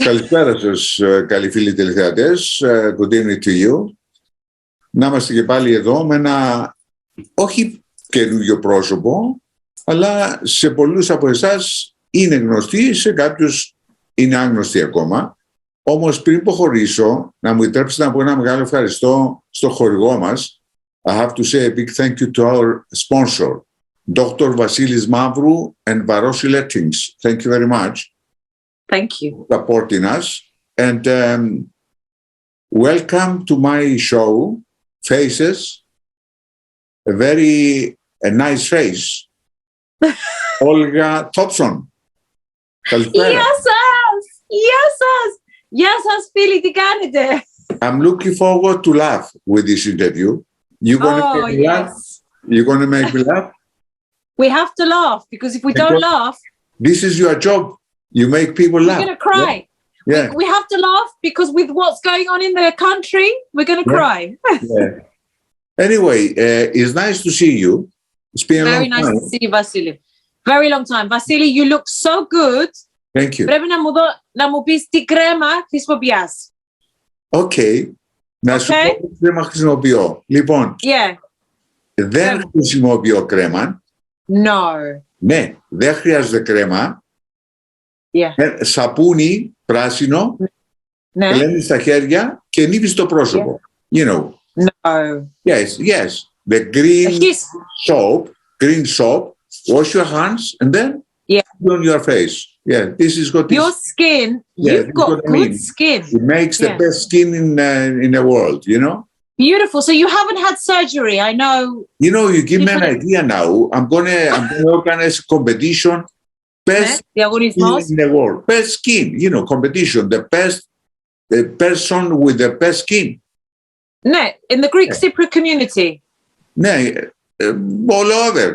Καλησπέρα σας, καλοί φίλοι τηλεθεατές. Good evening to you. Να είμαστε και πάλι εδώ με ένα όχι καινούργιο πρόσωπο, αλλά σε πολλούς από εσάς είναι γνωστοί, σε κάποιους είναι άγνωστοι ακόμα. Όμως πριν προχωρήσω, να μου επιτρέψετε να πω ένα μεγάλο ευχαριστώ στο χορηγό μας. I have to say a big thank you to our sponsor, Dr. Vasilis Mavru and Varosi Lettings. Thank you very much. Thank you. Supporting us. And welcome to my show, Faces. A very nice face. Olga Thompson. Καλησπέρα. Γεια σας! Γεια σας! Γεια σας φίλοι, τι κάνετε? I'm looking forward to laugh with this interview. You're going to make me laugh? You're going to make me laugh? We have to laugh, because if we don't laugh... This is your job. You make people laugh. We're going to cry. Yeah. We have to laugh, because with what's going on in the country, we're going to cry. Yeah. Anyway, it's nice to see you. It's been a Very long nice time. to see you, Vasily. Very long time. Vasily, you look so good. Thank you. Πρέπει να μου πεις τι κρέμα χρησιμοποιάς. Okay. Να σου πω τι κρέμα χρησιμοποιώ. Λοιπόν, δεν χρησιμοποιώ κρέμα. No. Ναι, δεν χρειάζεται κρέμα. Σαπούνι πράσινο, πλένεις στα χέρια και νύβεις το πρόσωπο. You know. No. Yes. The green soap, wash your hands and then put on your face. Yeah, this is what your skin. You've got good skin. It makes the best skin in the world, you know. Beautiful. So you haven't had surgery, I know. You know, you give me an idea now. I'm gonna organize a competition. Best skin in the world. Best skin, you know, competition. The person with the best skin. Ναι, in the Greek Cypriot community. Ναι, all over.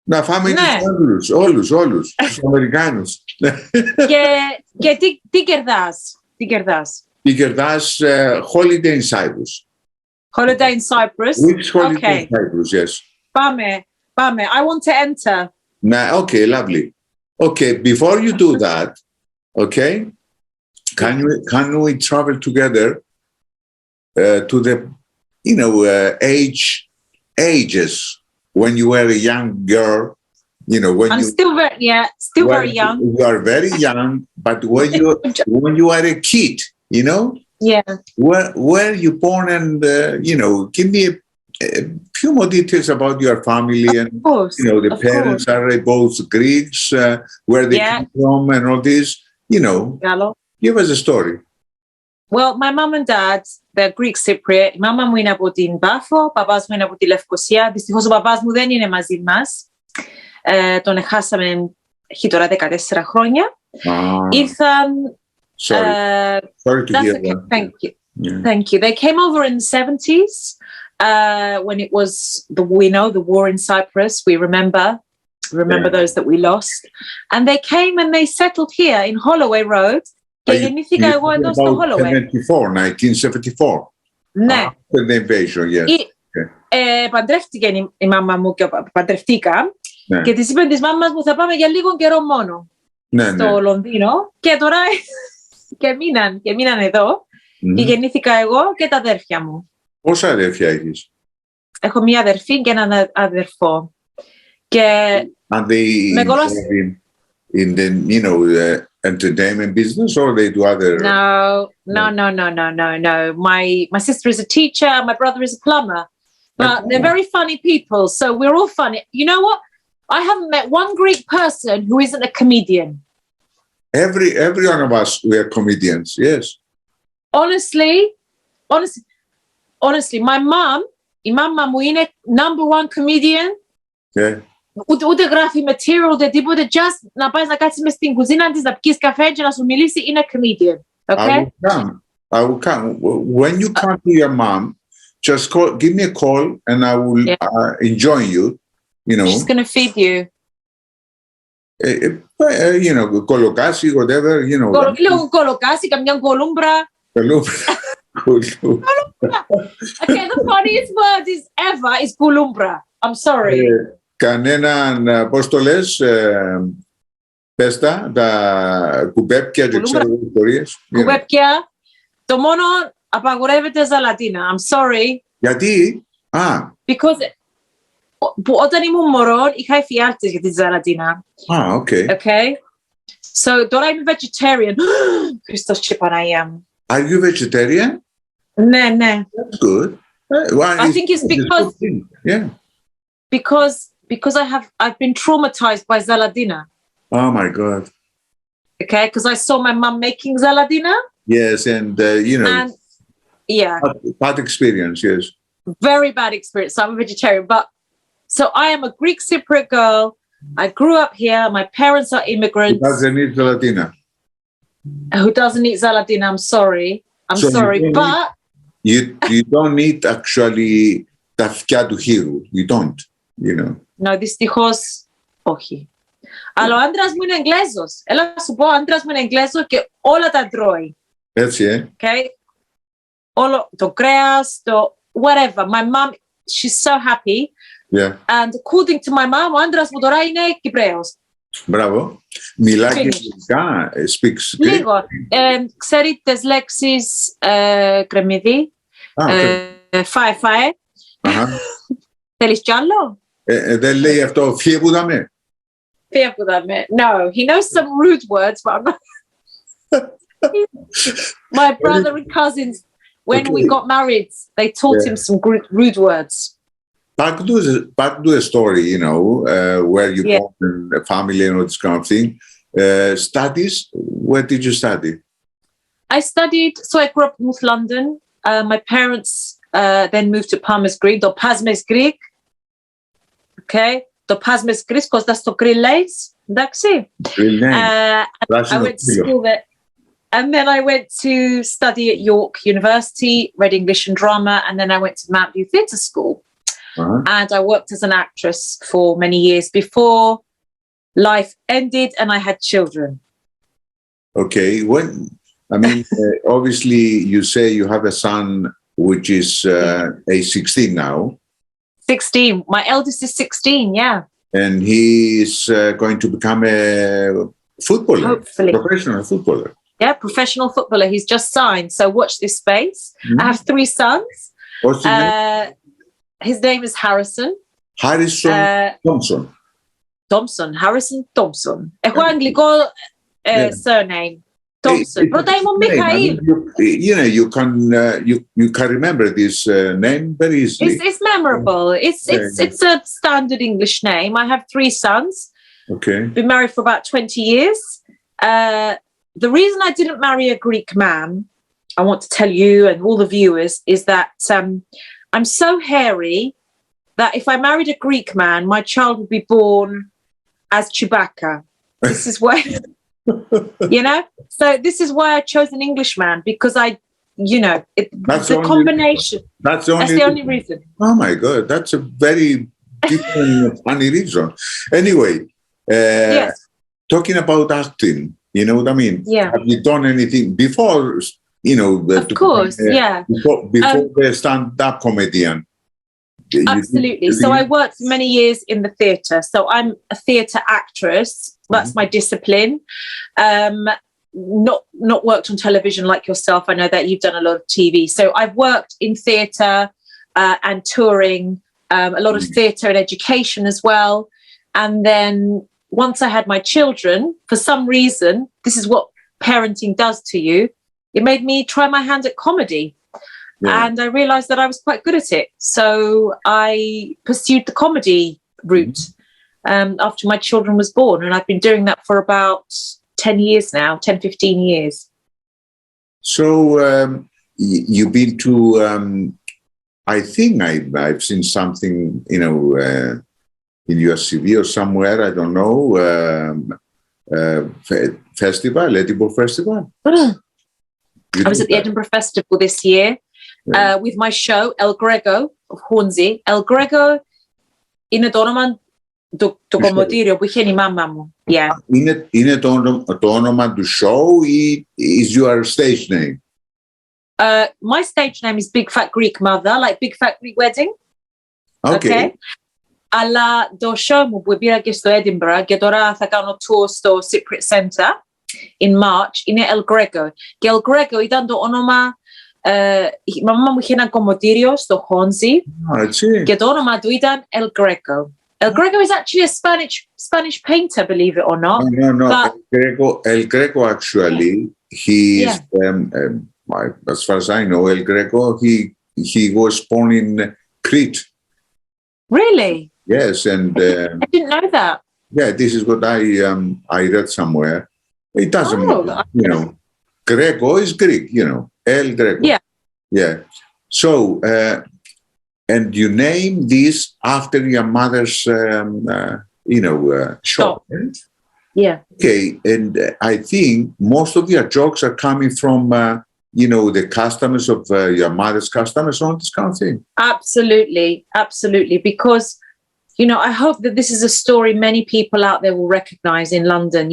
Να φάμε τους Άγγλους, όλους, τους Αμερικάνους. Και τι κερδάς? Τι κερδάς? Holiday in Cyprus. Holiday in Cyprus? Which holiday in Cyprus, yes. Πάμε. I want to enter. Okay, lovely. Okay, before you do that, okay, can we travel together to the, you know, ages when you were a young girl, you know, when still very young. You are very young, but when you are a kid, you know, where you born, and you know, give me a few more details about your family, and you know, the parents are both Greeks, where they came from, and all this, you know. Give us a story. Well, my mom and dad, they're Greek Cypriot. Η μάμα μου είναι από την Πάφο, ο παπάς μου είναι από τη Λευκοσία. Δυστυχώς ο παπάς μου δεν είναι μαζί μας. Τον χάσαμε, έχει τώρα 14 χρόνια. Ήρθαν... Sorry to hear that. Thank you. Yeah. Thank you. They came over in the 70s when it was, the war in Cyprus. We remember those that we lost. And they came and they settled here in Holloway Road. Και γεννήθηκα εγώ εδώ στο Holloway. 1974. Ναι. After the invasion, yes. Παντρεύτηκε η μάμα μου και παντρευτήκα. Ναι. Και της είπε της μάμας μου θα πάμε για λίγο καιρό μόνο. Στο Λονδίνο. Και τώρα και μείναν εδώ. Και γεννήθηκα εγώ και τα αδέρφια μου. Πόσα αδέρφια έχεις? Έχω μία αδερφή και έναν αδερφό. Και in the, you know, entertainment business, or they do other? No. My sister is a teacher. My brother is a plumber. But they're very funny people, so we're all funny. You know what? I haven't met one Greek person who isn't a comedian. Every one of us, we are comedians. Yes. Honestly, my mom, η μάμα μου είναι #1 comedian. Yeah. Ούτε γράφει material, ούτε τίποτε. Just να πάει να κάτσεις μες στην κουζίνα της, να πιεις καφέ και να σου μιλήσει, είναι comedian. Okay? I will come. When you come to your mom, just give me a call and I will enjoy you. You know. She's going to feed you. You know, κολοκάσι, whatever, you know. Λίγο κολοκάσι, καμιά κολούμπρα. Okay, the funniest word is κολούμπρα. I'm sorry. Κανέναν, πώς το λες, Πες τα κουπέπια και ξέρω ιστορίες. Κουπέπια. Το μόνο απαγορεύεται ζαλατίνα. I'm sorry. Γιατί? Because όταν ήμουν μωρό είχα εφιάλτης για τη ζαλατίνα. Okay. So τώρα είμαι vegetarian. Χριστός και Παναγία μου. Are you vegetarian? Ναι. That's good. I think it's because I've been traumatized by zalatina. Oh my God. Okay, because I saw my mum making zalatina. Yes, and bad experience, yes. Very bad experience. So I'm a vegetarian, but so I am a Greek Cypriot girl. I grew up here. My parents are immigrants. Who doesn't eat zalatina? Who doesn't eat zalatina? I'm sorry. But you don't eat actually τα αυτιά του χείρου. You don't, you know. No, δυστυχώς όχι. Αλλά ο άντρας μου είναι Εγγλέζος. Έλα να σου πω, ο άντρας μου είναι Εγγλέζος και όλα τα τρώει. Έτσι, Okay? Όλο το κρέας, το whatever. My mom, she's so happy. Yeah. And according to my mom, ο άντρας μου τώρα είναι Κυπραίος. Μπράβο. Μιλάει και ελληνικά, speaks Greek. Λίγο. Ξέρει τις λέξεις κρεμμύδι, φάε. Θέλεις κι άλλο? Δεν λέει αυτό, φιεβουδαμε. No, he knows some rude words, but I'm not. My brother and cousins, when we got married, they taught him some rude words. Back to a story, you know, where you born in a family and all this kind of thing. Studies, where did you study? I studied, so I grew up in North London. My parents then moved to Palmer's Greek, the Pasmes Greek. Okay, the Pasmes Greek, because that's the Greek lays. Εντάξει. I went to school there. And then I went to study at York University, read English and drama, and then I went to Mount View Theatre School. And I worked as an actress for many years before life ended and I had children. Okay. Obviously you say you have a son which is age 16 now. 16. My eldest is 16, yeah. And he is going to become a footballer. Hopefully. Professional footballer. Yeah, professional footballer. He's just signed. So watch this space. I have 3 sons. What's his name? His name is Harrison. Thompson. Harrison Thompson. Έχω αγγλικό surname. Thompson. Πρώτα ήμουν Μιχαήλ. You can remember this name very easily. It's memorable. It's a standard English name. I have 3 sons. Okay. Been married for about 20 years. The reason I didn't marry a Greek man, I want to tell you and all the viewers, is that I'm so hairy that if I married a Greek man, my child would be born as Chewbacca. This is why, you know? So this is why I chose an Englishman, because that's the combination. That's the only reason. Oh my God, that's a very different, funny reason. Anyway, talking about acting, you know what I mean? Yeah. Have you done anything before? Of course, before the stand-up comedian. Absolutely. So I worked many years in the theatre. So I'm a theatre actress. That's my discipline. Not worked on television like yourself. I know that you've done a lot of TV. So I've worked in theatre and touring, a lot of theatre and education as well. And then once I had my children, for some reason, this is what parenting does to you. It made me try my hand at comedy. Yeah. And I realized that I was quite good at it. So I pursued the comedy route after my children was born. And I've been doing that for about 10 years now, 10, 15 years. So you've been to, I think I've seen something, in your CV or somewhere, I don't know, festival, Edinburgh Festival. I was at the Edinburgh Festival this year with my show, El Grego of Hornsey. El Grego είναι το όνομα του κομμωτήριο που είχε η μάμα μου. Yeah. Είναι το όνομα του show ή is your stage name? My stage name is Big Fat Greek Mother, like Big Fat Greek Wedding. Okay. Αλλά το show μου που πήρα και στο Edinburgh και τώρα θα κάνω tour στο Cypriot Center in March είναι El Greco. Και El Greco ήταν το όνομα, η μαμά μου είχε ένα κομμωτήριο στο Χόνζι και το όνομα του ήταν El Greco. El Greco is actually a Spanish painter, believe it or not. No. But El Greco actually, he is, as far as I know, El Greco, he was born in Crete. Really? Yes, and I didn't know that. Yeah, this is what I read somewhere. It doesn't matter, you know. Greco is Greek, you know. El Greco. Yeah. So, and you name this after your mother's, shop. Yeah. Okay, and I think most of your jokes are coming from, the customers of your mother's customers, on this kind of thing. Absolutely. Because, I hope that this is a story many people out there will recognize in London.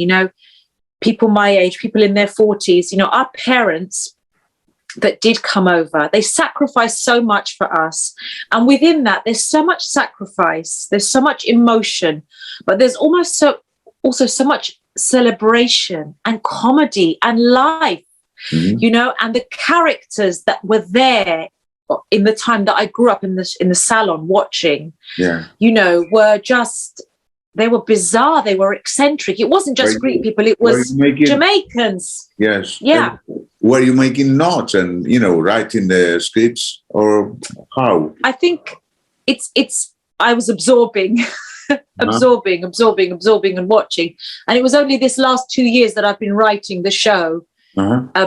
People my age, people in their 40s, our parents that did come over, they sacrificed so much for us. And within that, there's so much sacrifice, there's so much emotion, but there's also so much celebration and comedy and life, and the characters that were there in the time that I grew up in the salon watching, were just, they were bizarre, they were eccentric. It wasn't just Greek people, it was Jamaicans. Yes. Yeah. Were you making notes and, writing the scripts, or how? I think I was absorbing and watching. And it was only this last 2 years that I've been writing the show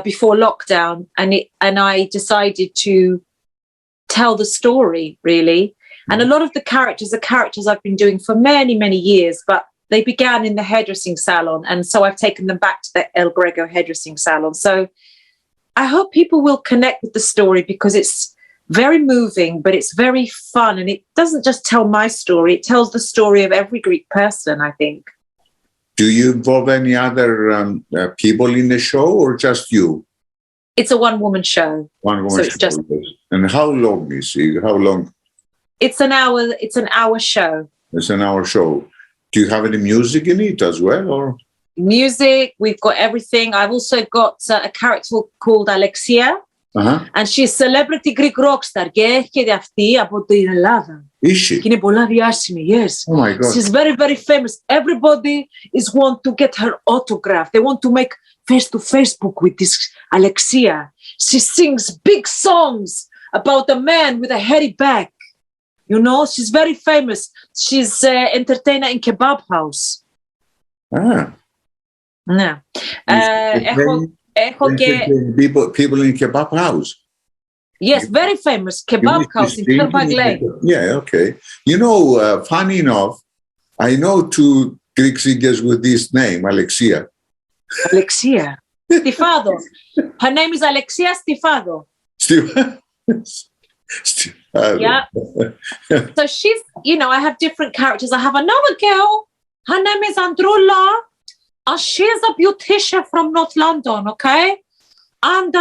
before lockdown. And I decided to tell the story, really. And a lot of the characters are characters I've been doing for many, many years, but they began in the hairdressing salon. And so I've taken them back to the El Greco hairdressing salon. So I hope people will connect with the story because it's very moving, but it's very fun. And it doesn't just tell my story, it tells the story of every Greek person, I think. Do you involve any other people in the show or just you? It's a one-woman show. One-woman show. And how long is it? How long? It's an hour show. It's an hour show. Do you have any music in it as well, or? Music, we've got everything. I've also got a character called Alexia, and she's celebrity Greek rock star. Και έρχεται αυτή από την Ελλάδα. Is she? Και είναι πολλά διάσημη, yes. Oh my God. She's very, very famous. Everybody is want to get her autograph. They want to make Facebook with this Alexia. She sings big songs about a man with a hairy back. She's very famous. She's entertainer in kebab house. Ναι. Έχω και... People in kebab house. Yes, very famous. Kebab house in Kebab Lane. Yeah, okay. Funny enough, I know two Greek singers with this name, Alexia. Alexia. Stifado. Her name is Alexia Stifado. Yeah. So she's, I have different characters. I have another girl. Her name is Andrula. And she's a beautician from North London, okay? And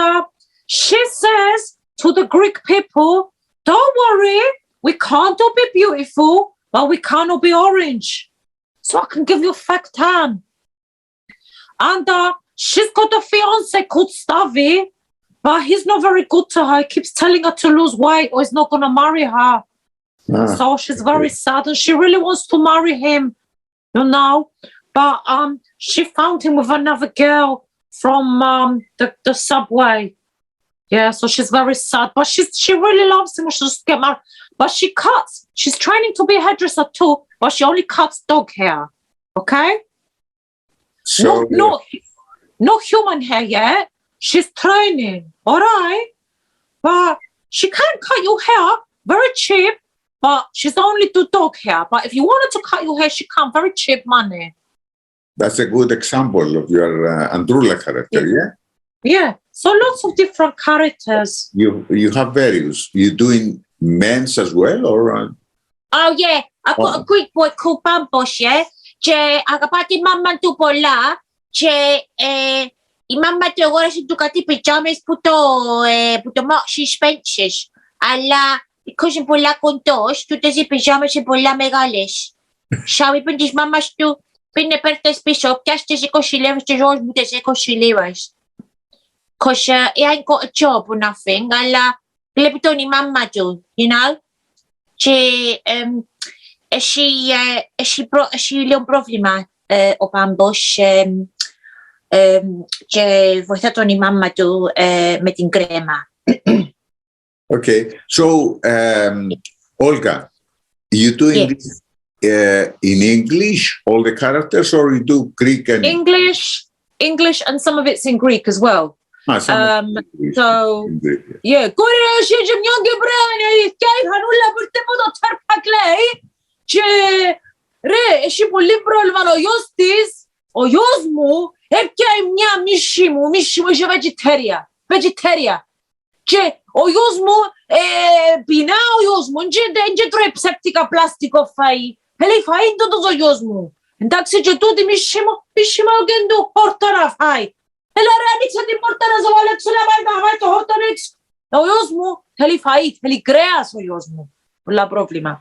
she says to the Greek people, don't worry, we can't all be beautiful, but we can't all be orange. So I can give you a fake tan. And she's got a fiance called Stavi, but he's not very good to her. He keeps telling her to lose weight or he's not going to marry her. So she's very sad and she really wants to marry him, But she found him with another girl from the subway. Yeah, so she's very sad. But she really loves him. She'll just get married. But she's training to be a hairdresser too, but she only cuts dog hair. Okay? So no human hair yet. She's training. All right? But she can cut your hair very cheap, but she's only do dog hair. But if you wanted to cut your hair, she can very cheap money. That's a good example of your Andrula character, yeah? Yeah, so lots of different characters. You have various. You're doing men's as well, or? Oh yeah, I've got a Greek boy called Bambos, yeah? Και αγαπά τη μάμα του πολλά και η μάμα του αγόρασε του κάτι πιτζάμες που το Marks and Spencers. Αλλά είναι πολλά κοντός, τούτες οι πιζάμες είναι πολλά μεγάλες. Σαν είπαν της μάμας του, πίνε πέρτες πίσω, πιάστες 20 λίβες και ζώος μου τις 20 λίβες. Because he ain't got a job or nothing, αλλά βλέπει τον η μάμα του, you know. Και έχει λίγο πρόβλημα ο πάμπος και βοηθά τον η μάμα του με την κρέμα. Okay, so Olga, you do in English all the characters, or you do Greek and English, and some of it's in Greek as well. So yeah, κορέში και μια γκεμπράνια, και είχαν όλα πήρτε το ταρπακλέι και ρε, έχει πολύ πρόβλημα ο γιος της, ο γιος μου έπιαει μια μίση μου είχε vegetarian και ο γιος μου πεινά ο γιος μου και τρώει ψεύτικα πλαστικό φαΐ, λέει φαΐ τούτος ο γιος μου, εντάξει και τούτη μίση μου και του χόρτα να φάει. Έλα ρε άνοιξε την πόρτα να ζωβαλέξω να πάει το χόρτα να έξω. Ο γιος μου θέλει φαΐ, θέλει κρέας ο γιος μου. Πολλά πρόβλημα.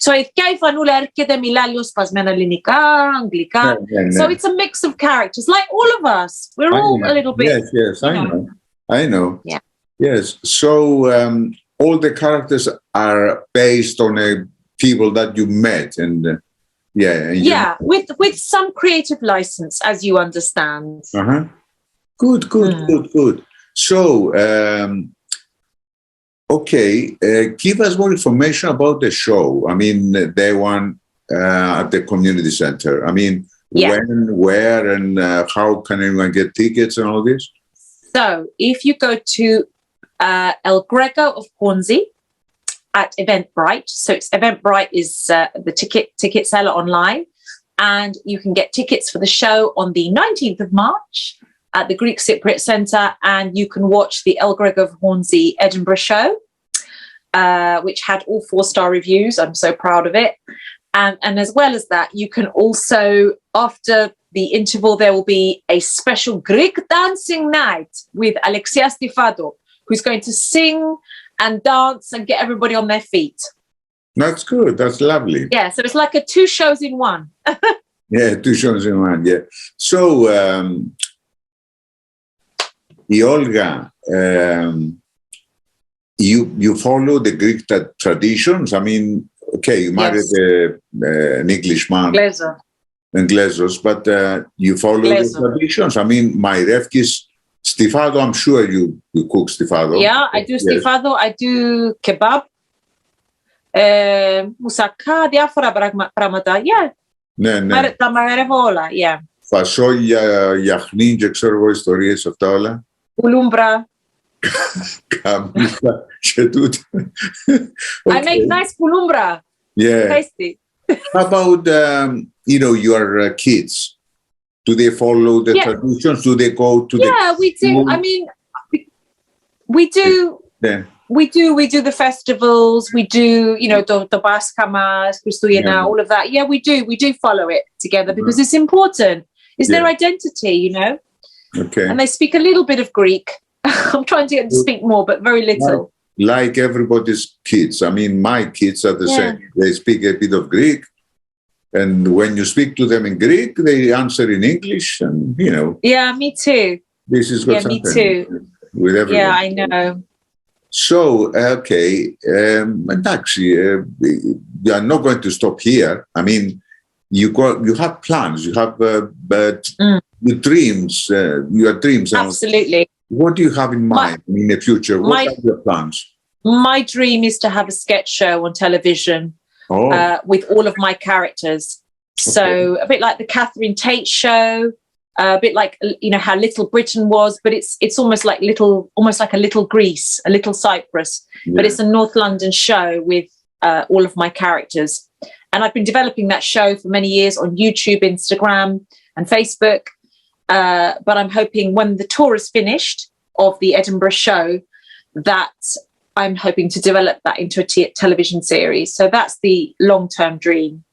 So η Φανούλα έρχεται, μιλά λίγο σπασμένα ελληνικά, αγγλικά. So it's a mix of characters, like all of us. We're all a little bit. Yes, I know. Yeah. Yes, so all the characters are based on people that you met and with some creative license, as you understand. Good. So, okay, give us more information about the show. I mean, the one at the community center. I mean, when, where, and how can anyone get tickets and all this? So, if you go to El Greco of Hornsey at Eventbrite, so Eventbrite is the ticket seller online, and you can get tickets for the show on the 19th of March. At the Greek Cypriot Centre, and you can watch the El Greco of Hornsey Edinburgh show, which had all 4-star reviews. I'm so proud of it. And as well as that, you can also, after the interval, there will be a special Greek dancing night with Alexia Stifado, who's going to sing and dance and get everybody on their feet. That's good. That's lovely. Yeah, so it's like 2 shows in one. Yeah, 2 shows in one, yeah. So, Olga, you follow the Greek traditions. I mean, okay, you married an Englishman, Englezos, but you follow the traditions. I mean, my refkis stifado. I'm sure you cook stifado. Yeah, I do stifado. I do kebab, moussaka, διάφορα πράγματα. Yeah. Ναι. Τα μαγειρεύω όλα. Yeah. Φασόλια, γιαχνί και ξέρω εγώ ιστορίες αυτά όλα. Πουλούμπρα. Καμπύλα και τούτα. I make nice pulumbra. Yeah. Tasty. How about, your kids? Do they follow the traditions? Do they go to the... Yeah, we do. I mean, we do. Yeah. We do the festivals. We do, the Baskamas, Christoyena, all of that. Yeah, we do follow it together because it's important. It's their identity, Okay. And they speak a little bit of Greek. I'm trying to get them to speak more, but very little. Like everybody's kids. I mean, my kids are the same. They speak a bit of Greek. And when you speak to them in Greek, they answer in English. And, Yeah, me too. This is what's happening. Me too. With everyone. Yeah, I know. So, okay. Actually, you are not going to stop here. I mean, you have plans. You have your dreams. Your dreams. Absolutely. What do you have in mind in the future? What are your plans? My dream is to have a sketch show on television with all of my characters. So a bit like the Catherine Tate show, a bit like how Little Britain was, but it's almost like a little Greece, a little Cyprus. Yeah. But it's a North London show with all of my characters. And I've been developing that show for many years on YouTube, Instagram, and Facebook. But I'm hoping when the tour is finished of the Edinburgh show, that I'm hoping to develop that into a television series. So that's the long-term dream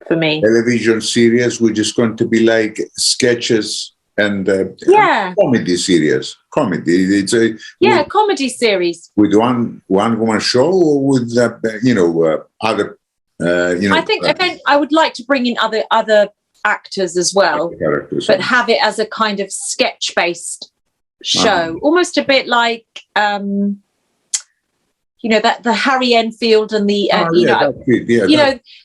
for me. Television series, which is going to be like sketches and comedy series. Comedy. It's a comedy series with one woman show, or with other. I think I would like to bring in other actors as well, but have it as a kind of sketch-based show, almost a bit like that the Harry Enfield and the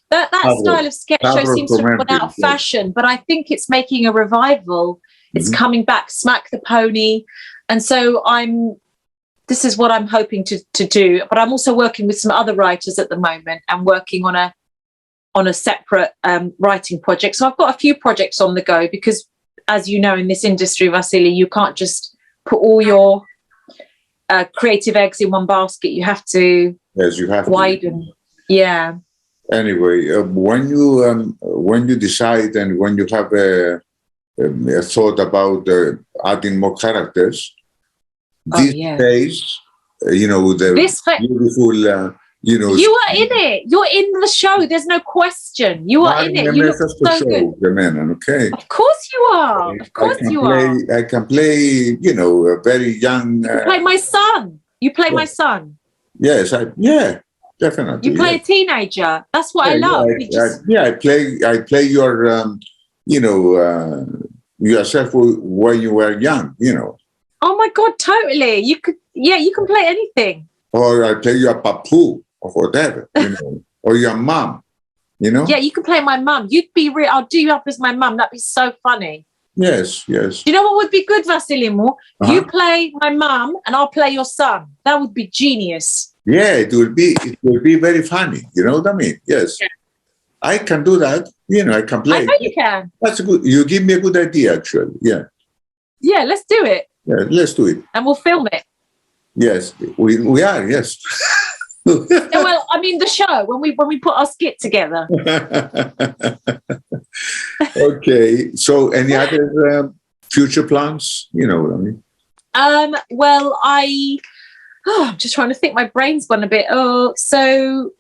that style of sketch show seems to have gone out of fashion, but I think it's making a revival. It's coming back, Smack the Pony, and so this is what I'm hoping to do. But I'm also working with some other writers at the moment and working on a separate writing project. So I've got a few projects on the go because, as you know, in this industry, Vasily, you can't just put all your creative eggs in one basket. You have to widen. Yeah. Anyway, when you decide and when you have a thought about adding more characters, this phase, beautiful, you are in it. You're in the show. There's no question. You are in it. You look so good. Okay. Of course you are. Of course you are. I can play, a very young. You play my son. You play my son. Yes, definitely. You play a teenager. That's what I love. I play your, yourself when you were young. Oh my God, totally. You can play anything. Or I play your papu or whatever, or your mom, Yeah, you can play my mum. You'd be real. I'll do you up as my mum. That'd be so funny. Yes. Do you know what would be good, Vasilimu? You play my mum and I'll play your son. That would be genius. Yeah, it will be very funny. You know what I mean? Yes. Yeah. I can do that. I can play. I know you can. That's good. You give me a good idea, actually. Yeah. Yeah, let's do it. Yeah, let's do it. And we'll film it. Yes, we are. Yes. Well, I mean the show when we put our skit together. Okay. So, any other future plans? You know what I mean. Well, I'm just trying to think. My brain's gone a bit. So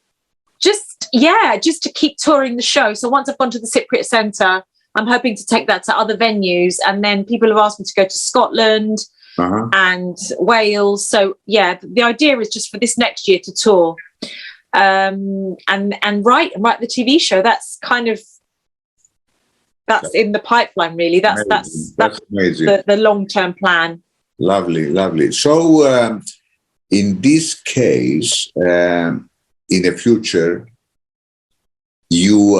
just to keep touring the show. So once I've gone to the Cypriot Centre, I'm hoping to take that to other venues, and then people have asked me to go to Scotland. And Wales. So the idea is just for this next year to tour and write the TV show. That's in the pipeline, really. That's amazing. The long-term plan. Lovely. So in this case, in the future, you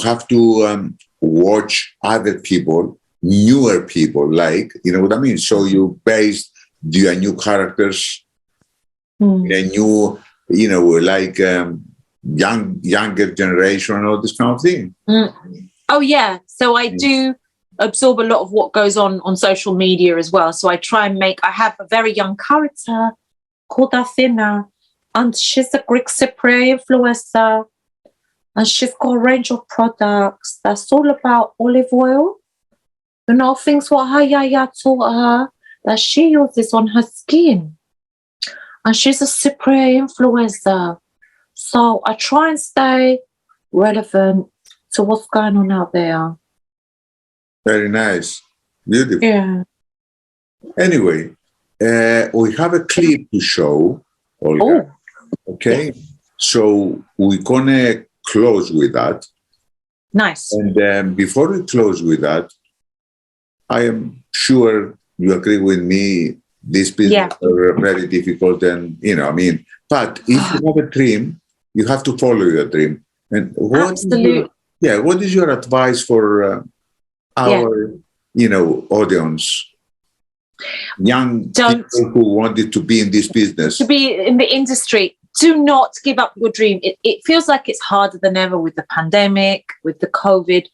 have to watch other people, newer people, like, you know what I mean? So you based your new characters in a new, like younger generation and all this kind of thing. Oh, yeah. So I do absorb a lot of what goes on social media as well. So I try and I have a very young character called Athena, and she's a Greek Cypriot influencer, and she's got a range of products that's all about olive oil. Things what her yaya taught her that she uses on her skin. And she's a Cypriot influencer. So I try and stay relevant to what's going on out there. Very nice. Beautiful. Yeah. Anyway, we have a clip to show, Olga. Oh. Okay. Yeah. So we're going to close with that. Nice. And before we close with that, I am sure you agree with me, these business are very difficult and, but if you have a dream, you have to follow your dream. And what is your advice for our, audience, young people who wanted to be in this business? To be in the industry, do not give up your dream. It feels like it's harder than ever with the pandemic, with the COVID.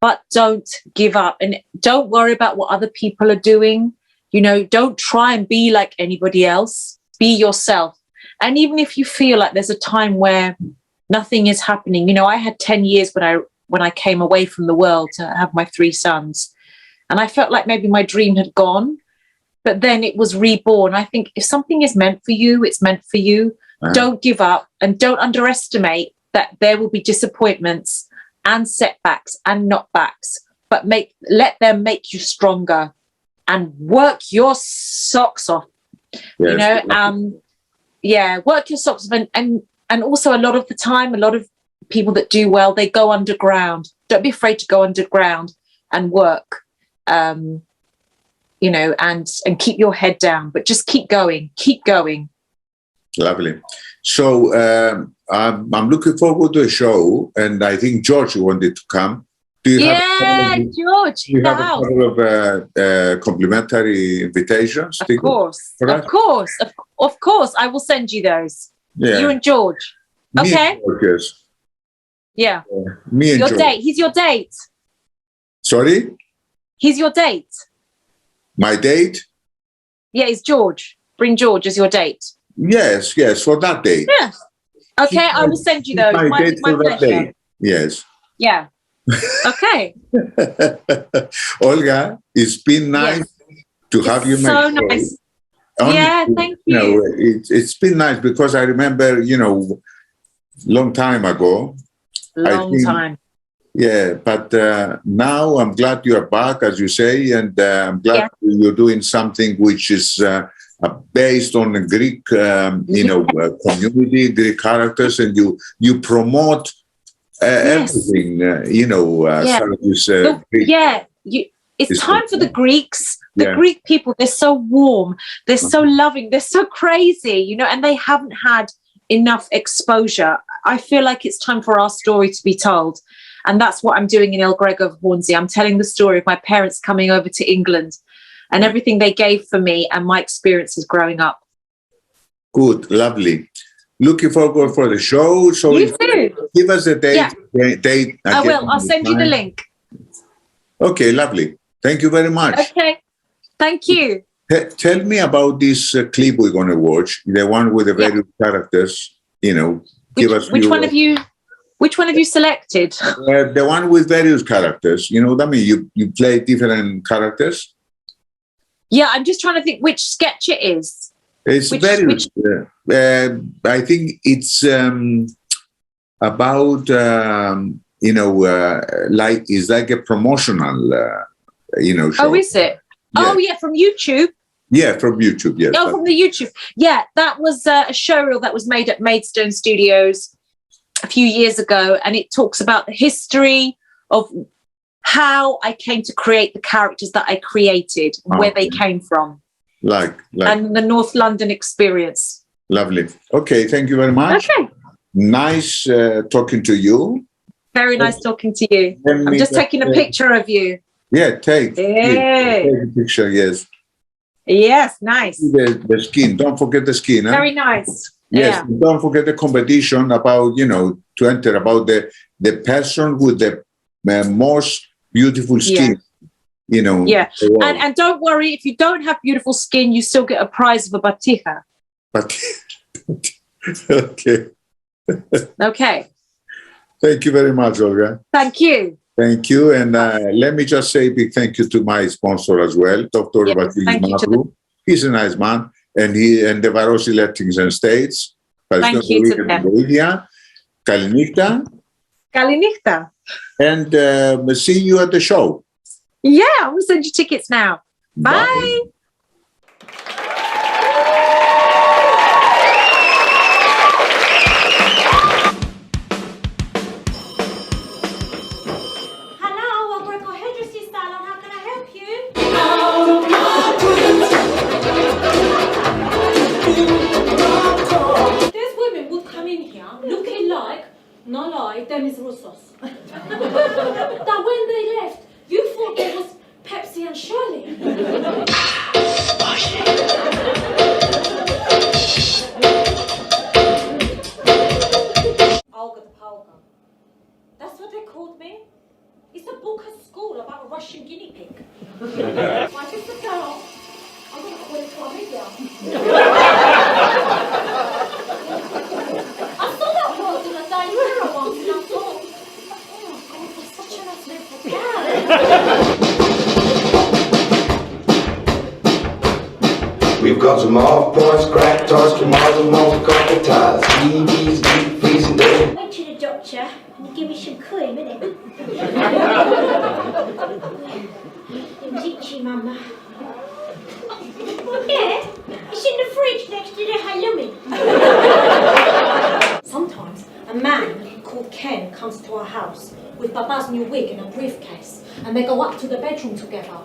But don't give up and don't worry about what other people are doing. Don't try and be like anybody else. Be yourself. And even if you feel like there's a time where nothing is happening, I had 10 years when I came away from the world to have my 3 sons. And I felt like maybe my dream had gone, but then it was reborn. I think if something is meant for you, it's meant for you. Don't give up and don't underestimate that there will be disappointments and setbacks and knockbacks, but let them make you stronger and work your socks off. Yes. You know, work your socks off. And also a lot of the time, a lot of people that do well, they go underground. Don't be afraid to go underground and work, you know, and keep your head down, but just keep going. Lovely. So I'm looking forward to a show, and I think George wanted to come. George, do you have a couple of complimentary invitations? Of course. I will send you those. Yeah. You and George. Okay. And George, yes. Yeah. Me and your George. date. He's your date. Sorry? He's your date. My date? Yeah, it's George. Bring George as your date. Yes, for that date. Yeah. Okay, I will send you those. My date for that day. Yes. Yeah. Okay. Olga, it's been nice to have you. So nice. Yeah, thank you. You know, it's been nice because I remember, you know, long time ago. Long time. Yeah, but now I'm glad you're back, as you say, and I'm glad you're doing something which is based on a Greek, community, Greek characters, and you promote everything, it's time for the Greeks. Greek people, they're so warm, they're so loving, they're so crazy, you know, and they haven't had enough exposure. I feel like it's time for our story to be told. And that's what I'm doing in Il Grego of Hornsey. I'm telling the story of my parents coming over to England and everything they gave for me and my experiences growing up. Good, lovely. Looking forward for the show. So you too. Give us a date. Date I will. I'll send you the link. Okay, lovely. Thank you very much. Okay. Thank you. Tell me about this clip we're going to watch, the one with the various characters, you know. Which one have you selected? The one with various characters. You know what I mean? You play different characters. Yeah, I'm just trying to think which sketch it is. It's various. I think it's about, it's like a promotional, show. Oh, is it? Yeah. Oh, yeah, from YouTube. Yeah, from YouTube, yes. Oh, from the YouTube. Yeah, that was a showreel that was made at Maidstone Studios a few years ago, and it talks about the history of how I came to create the characters that I created, where they came from. Like. And the North London experience. Lovely. Okay, thank you very much. Okay. Nice talking to you. Very nice talking to you. I'm just taking a picture of you. Yeah, take a picture, yes. Yes, nice. The skin, don't forget the skin. Very nice. Yes, don't forget the competition about, to enter about the person with the most beautiful skin. Yeah, and don't worry, if you don't have beautiful skin, you still get a prize of a batija. Okay. Okay. Thank you very much, Olga. Thank you. Thank you. And let me just say a big thank you to my sponsor as well, Dr. Vasίλη Παναγή. He's a nice man. And the Varosi Lettings and States. Thank you to them. Καληνύχτα. Καληνύχτα. And see you at the show. Yeah, I'm going to send you tickets now. Bye. Bye. Them is Russos. That when they left, you thought it was Pepsi and Shirley. Olga the Polka. That's what they called me. It's a book at school about a Russian guinea pig. My sister girl, I'm going to call it chlamydia. I saw that word in a daily mirror once and I thought, oh God, that's such a nice name for cat. We've got some off-points, crack toys, tomatoes, and multi-cracker ties, DVDs, deep freezing days. Went to the doctor and he gave me some cream, innit? Mum. Yeah, it's in the fridge next to the halloumi. Sometimes a man called Ken comes to our house with Baba's new wig and a briefcase, and they go up to the bedroom together.